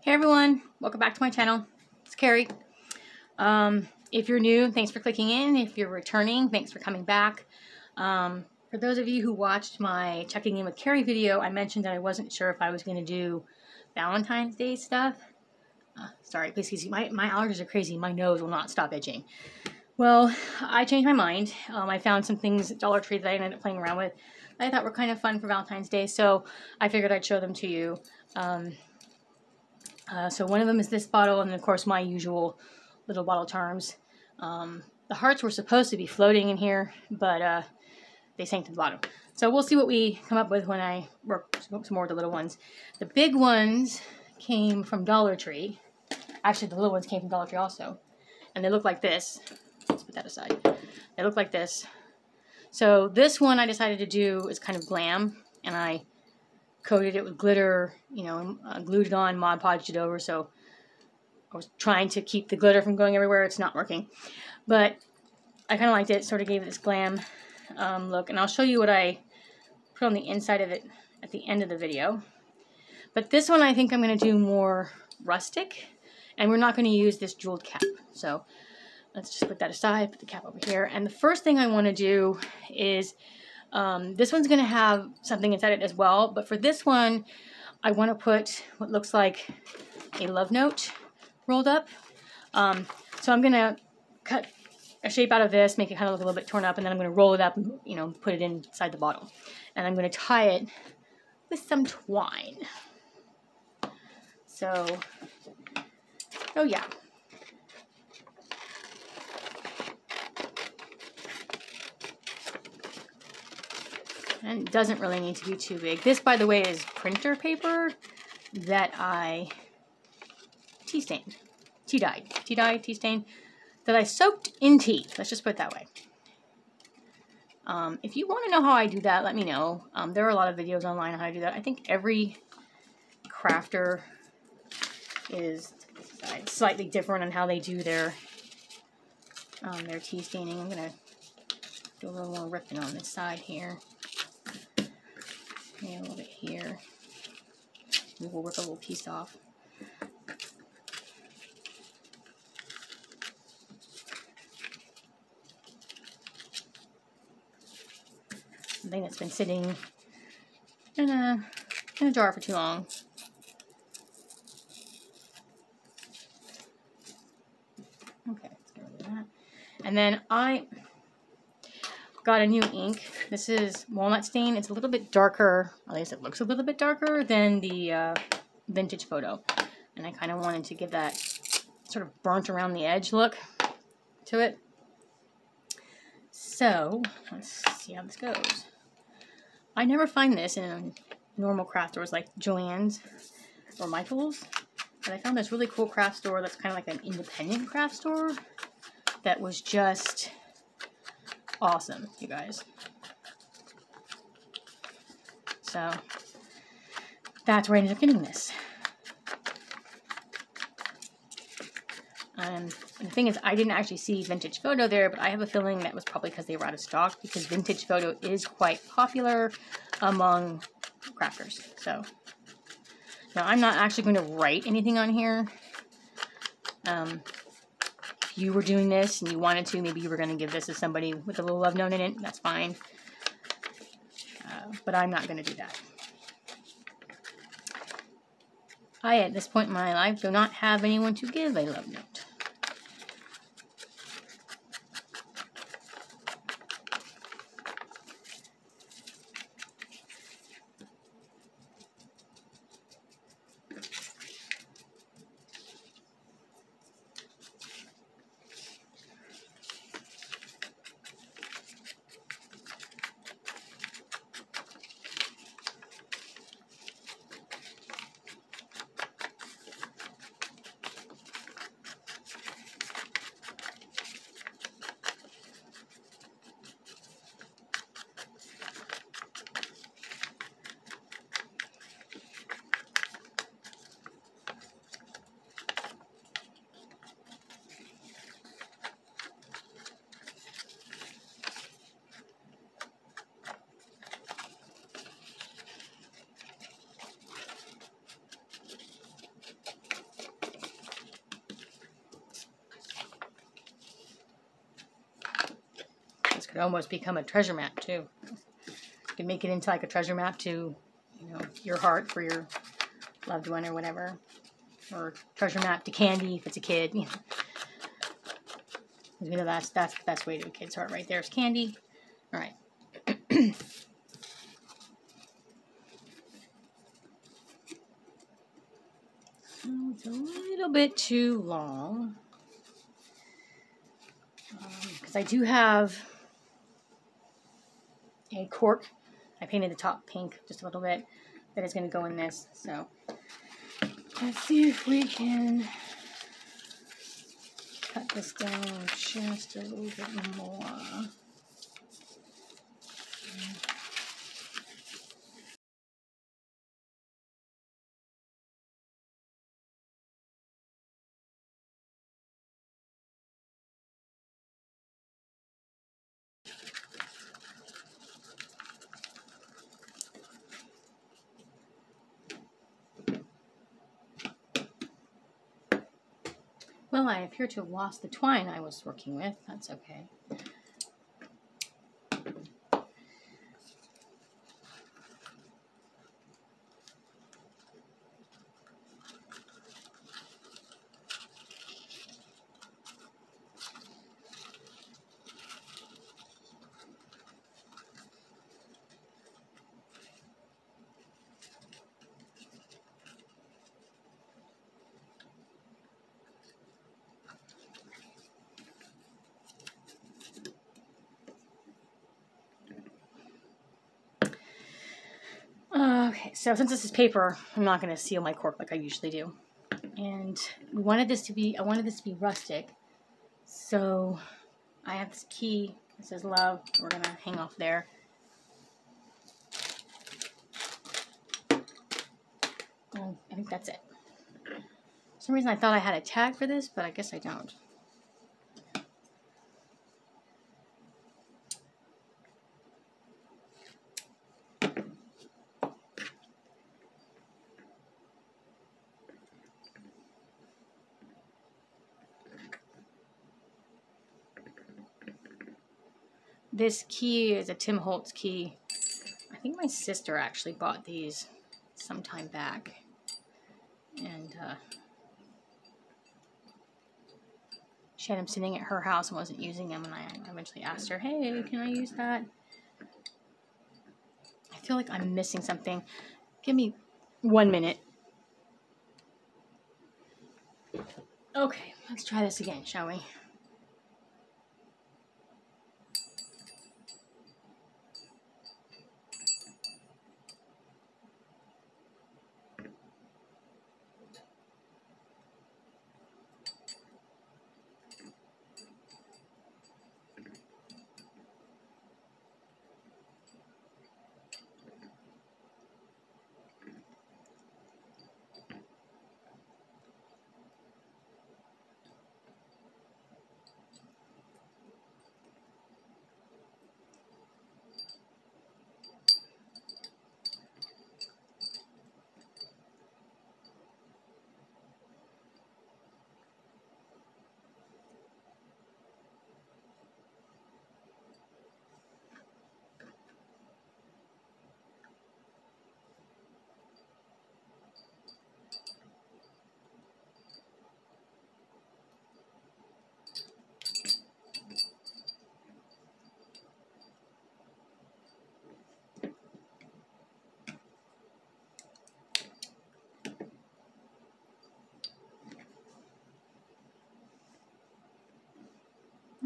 Hey everyone, welcome back to my channel. It's Carrie. If you're new, thanks for clicking in. If you're returning, thanks for coming back. For those of you who watched my checking in with Carrie video, I mentioned that I wasn't sure if I was going to do Valentine's Day stuff. Sorry, please excuse me. My allergies are crazy. My nose will not stop itching. Well, I changed my mind. I found some things at Dollar Tree that I ended up playing around with that I thought were kind of fun for Valentine's Day, so I figured I'd show them to you. So one of them is this bottle, and of course my usual little bottle charms. The hearts were supposed to be floating in here, but they sank to the bottom. So we'll see what we come up with when I work some more of the little ones. The big ones came from Dollar Tree. Actually, the little ones came from Dollar Tree also. And they look like this. Let's put that aside. They look like this. So this one I decided to do is kind of glam, and I coated it with glitter, you know, glued it on, Mod Podged it over, so I was trying to keep the glitter from going everywhere. It's not working. But I kind of liked it, sort of gave it this glam look, and I'll show you what I put on the inside of it at the end of the video. But this one I think I'm going to do more rustic, and we're not going to use this jeweled cap. So let's just put that aside, put the cap over here. And the first thing I want to do is this one's going to have something inside it as well, but for this one, I want to put what looks like a love note rolled up. So I'm going to cut a shape out of this, make it kind of look a little bit torn up, and then I'm going to roll it up and, you know, put it inside the bottle. And I'm going to tie it with some twine. So, oh yeah. And it doesn't really need to be too big. This, by the way, is printer paper that I tea-stained, tea-stained, that I soaked in tea. Let's just put it that way. If you want to know how I do that, let me know. There are a lot of videos online on how to do that. I think every crafter is slightly different on how they do their tea staining. I'm going to do a little more ripping on this side here. Maybe a little bit here. We'll rip a little piece off. Something that's been sitting in a jar for too long. Okay, let's get rid of that. And then I got a new ink. This is walnut stain. It's a little bit darker, at least it looks a little bit darker than the vintage photo. And I kind of wanted to give that sort of burnt around the edge look to it. So, let's see how this goes. I never find this in normal craft stores like Joann's or Michael's. But I found this really cool craft store that's kind of like an independent craft store that was just awesome, you guys. So that's where I ended up getting this. And the thing is, I didn't actually see vintage photo there, but I have a feeling that was probably because they were out of stock, because vintage photo is quite popular among crafters. So now I'm not actually going to write anything on here. If you were doing this and you wanted to, maybe you were going to give this to somebody with a little love note in it, that's fine. But I'm not going to do that. I, at this point in my life, do not have anyone to give a love note. This could almost become a treasure map too. You can make it into like a treasure map to, you know, your heart for your loved one or whatever. Or treasure map to candy if it's a kid. You know, that's the best way to a kid's heart right there is candy. All right. It's a little bit too long. Because I do have a cork. I painted the top pink just a little bit. That is going to go in this. So let's see if we can cut this down just a little bit more. Well, I appear to have lost the twine I was working with. That's okay. Okay, so since this is paper, I'm not going to seal my cork like I usually do. And I wanted this to be rustic. So I have this key that says love. We're going to hang off there. And I think that's it. For some reason I thought I had a tag for this, but I guess I don't. This key is a Tim Holtz key. I think my sister actually bought these some time back. And she had them sitting at her house and wasn't using them. And I eventually asked her, hey, can I use that? I feel like I'm missing something. Give me 1 minute. Okay, let's try this again, shall we?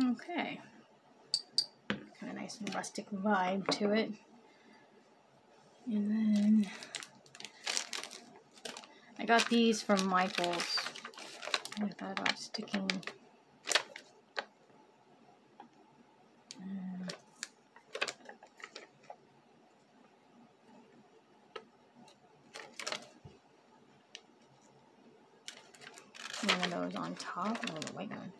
Okay. Kind of nice and rustic vibe to it. And then I got these from Michael's. I thought about sticking one of those on top. Oh, the white one.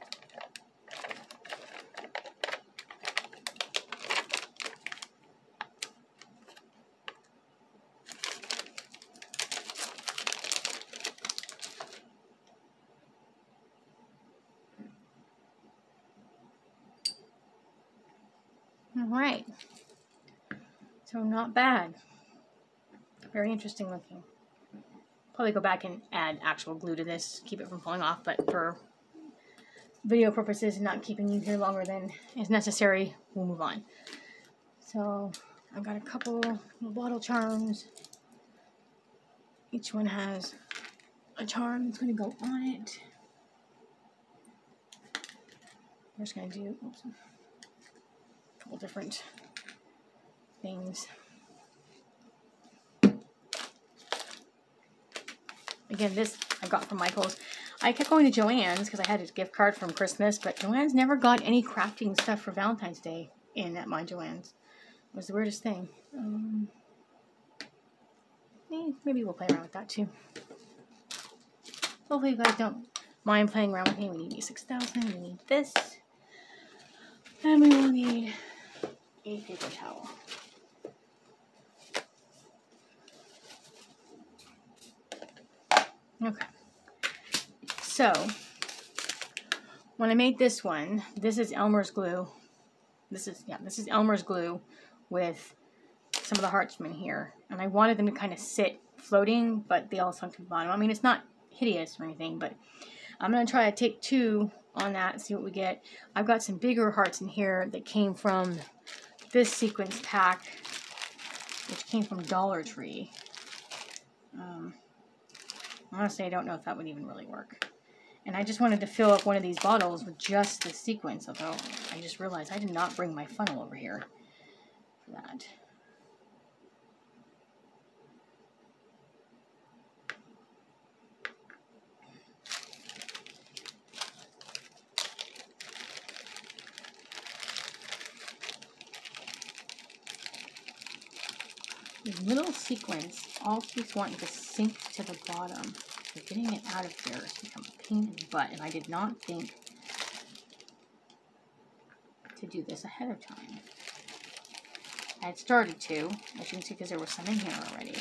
Alright. So not bad. Very interesting looking. Probably go back and add actual glue to this, keep it from falling off, but for video purposes and not keeping you here longer than is necessary, we'll move on. So I've got a couple little bottle charms. Each one has a charm that's going to go on it. I'm just going to do a couple different things. Again, this I got from Michael's. I kept going to Joann's because I had a gift card from Christmas, but Joann's never got any crafting stuff for Valentine's Day in at my Joann's. It was the weirdest thing. Maybe we'll play around with that too. Hopefully you guys don't mind playing around with me. We need 6,000. We need this. And we will need a paper towel. Okay. So, when I made this one, this is Elmer's glue. This is Elmer's glue with some of the hearts from in here. And I wanted them to kind of sit floating, but they all sunk to the bottom. I mean, it's not hideous or anything, but I'm going to try to take 2 on that and see what we get. I've got some bigger hearts in here that came from this sequence pack, which came from Dollar Tree. Honestly, I don't know if that would even really work. And I just wanted to fill up one of these bottles with just this sequence, although I just realized I did not bring my funnel over here for that. This little sequence all keeps wanting to sink to the bottom. So getting it out of here has become a pain in the butt, and I did not think to do this ahead of time. I had started to, as you can see, because there was some in here already.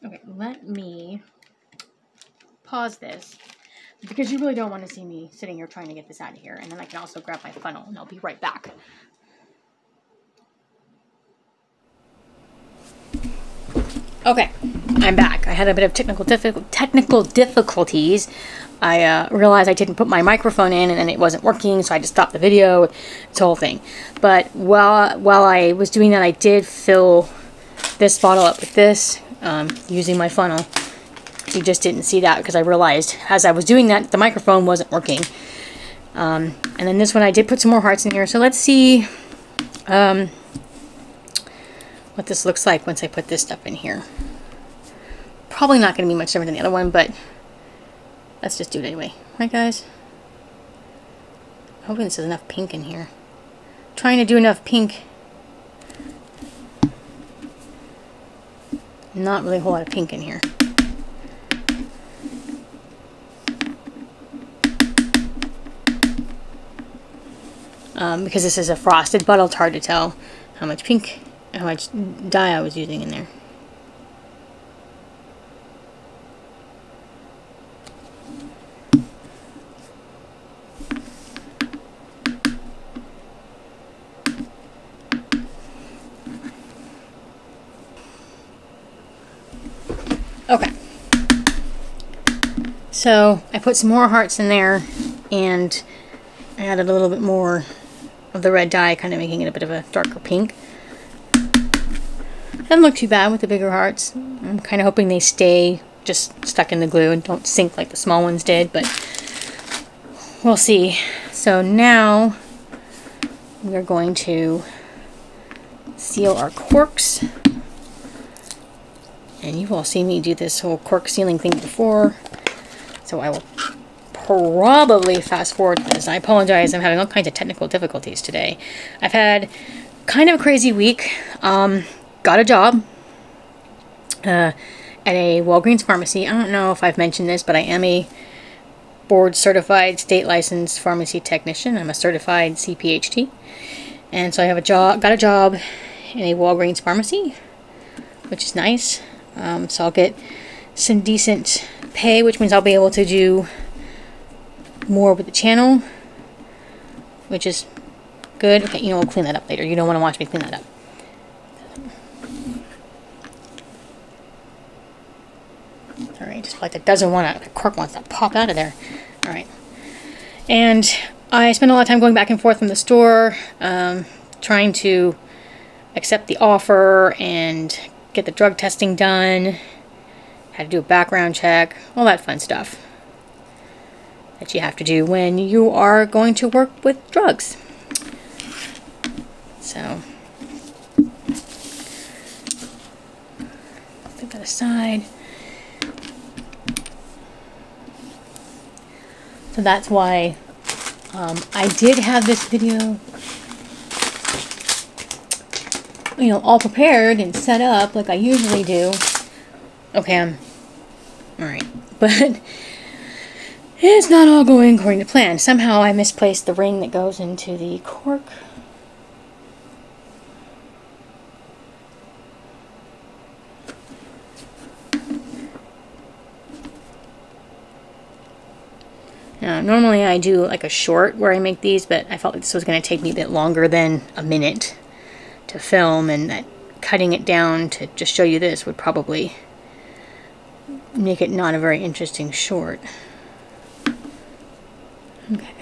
Okay, let me pause this, because you really don't want to see me sitting here trying to get this out of here. And then I can also grab my funnel, and I'll be right back. Okay, I'm back. I had a bit of technical difficulties. I realized I didn't put my microphone in, and then it wasn't working, so I just stopped the video. It's the whole thing. But while I was doing that, I did fill this bottle up with this using my funnel. You just didn't see that because I realized as I was doing that the microphone wasn't working. And then this one I did put some more hearts in here. So let's see what this looks like once I put this stuff in here. Probably not going to be much different than the other one, but let's just do it anyway. Right, guys? Hoping this is enough pink in here. Trying to do enough pink. Not really a whole lot of pink in here. Because this is a frosted bottle, it's hard to tell how much dye I was using in there. Okay. So I put some more hearts in there and I added a little bit more of the red dye, kind of making it a bit of a darker pink. Doesn't look too bad with the bigger hearts. I'm kind of hoping they stay just stuck in the glue and don't sink like the small ones did, but we'll see. So now we're going to seal our corks. And you've all seen me do this whole cork sealing thing before, so I will probably fast forward this. I apologize, I'm having all kinds of technical difficulties today. I've had kind of a crazy week. Got a job at a Walgreens pharmacy. I don't know if I've mentioned this, but I am a board certified state licensed pharmacy technician. I'm a certified CPHT. And so I have got a job in a Walgreens pharmacy, which is nice. So I'll get some decent pay, which means I'll be able to do more with the channel, which is good. Okay, you know, we'll clean that up later. You don't want to watch me clean that up. Alright, just like that doesn't want to, the cork wants to pop out of there. Alright. And I spent a lot of time going back and forth from the store, trying to accept the offer and get the drug testing done. Had to do a background check, all that fun stuff that you have to do when you are going to work with drugs. So, put that aside. So that's why I did have this video, you know, all prepared and set up like I usually do. Okay, alright, but it's not all going according to plan. Somehow I misplaced the ring that goes into the cork. Now, normally I do like a short where I make these, but I felt like this was going to take me a bit longer than a minute to film, and that cutting it down to just show you this would probably make it not a very interesting short. Okay.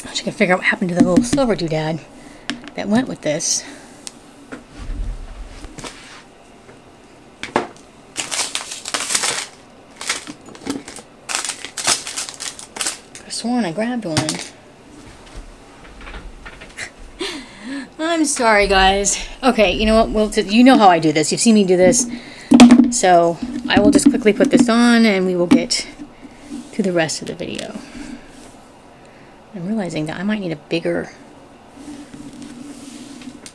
I should figure out what happened to the little silver doodad that went with this. I sworn I grabbed one. I'm sorry, guys. Okay, you know what? You know how I do this. You've seen me do this. So I will just quickly put this on and we will get to the rest of the video. I'm realizing that I might need a bigger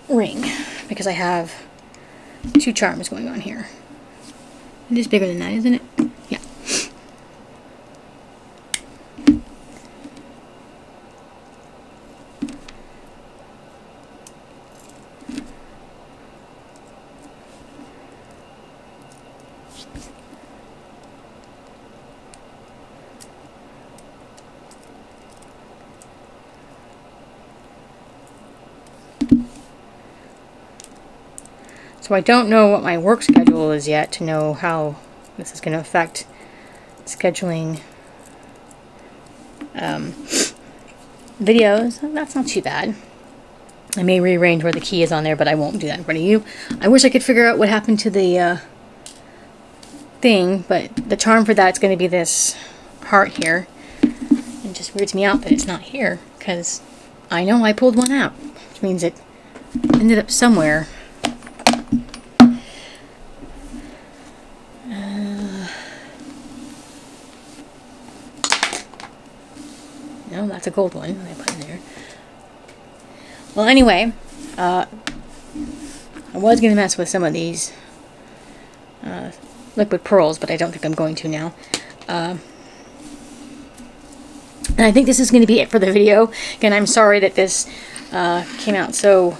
ring because I have 2 charms going on here. It is bigger than that, isn't it? Yeah. So I don't know what my work schedule is yet to know how this is going to affect scheduling videos. That's not too bad. I may rearrange where the key is on there, but I won't do that in front of you. I wish I could figure out what happened to the thing, but the charm for that's going to be this heart here. It just weirds me out that it's not here, because I know I pulled one out, which means it ended up somewhere. No, that's a gold one I put in there. Well, anyway, I was going to mess with some of these liquid pearls, but I don't think I'm going to now. And I think this is going to be it for the video. Again, I'm sorry that this came out so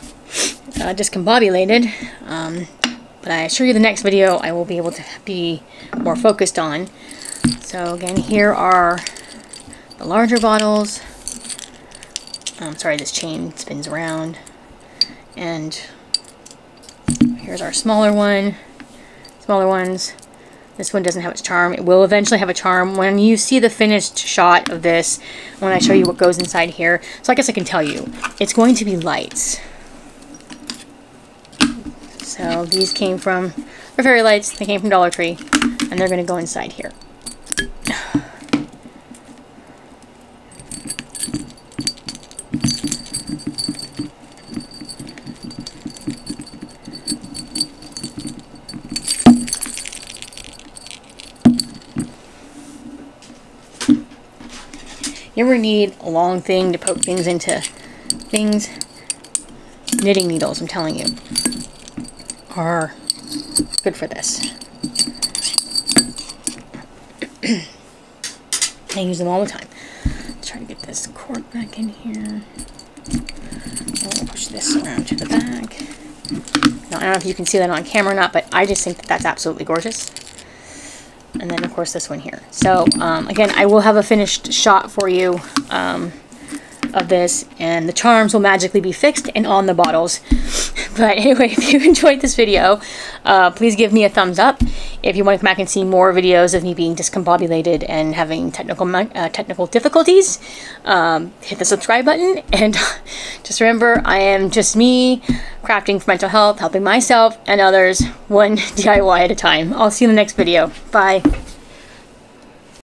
discombobulated, but I assure you the next video I will be able to be more focused on. So again, here are the larger bottles. Sorry, this chain spins around. And here's our smaller one. Smaller ones. This one doesn't have its charm. It will eventually have a charm when you see the finished shot of this, when I show you what goes inside here. So I guess I can tell you, it's going to be lights. So these came from, they're fairy lights, they came from Dollar Tree, and they're going to go inside here. You ever need a long thing to poke things into things? Knitting needles, I'm telling you, are good for this. I use them all the time. Let's try to get this cork back in here. I'll push this around to the back. I don't know if you can see that on camera or not, but I just think that that's absolutely gorgeous. And then, of course, this one here. So, again, I will have a finished shot for you of this, and the charms will magically be fixed and on the bottles. But anyway, if you enjoyed this video, please give me a thumbs up. If you want to come back and see more videos of me being discombobulated and having technical difficulties, hit the subscribe button. And just remember, I am just me crafting for mental health, helping myself and others one DIY at a time. I'll see you in the next video. Bye.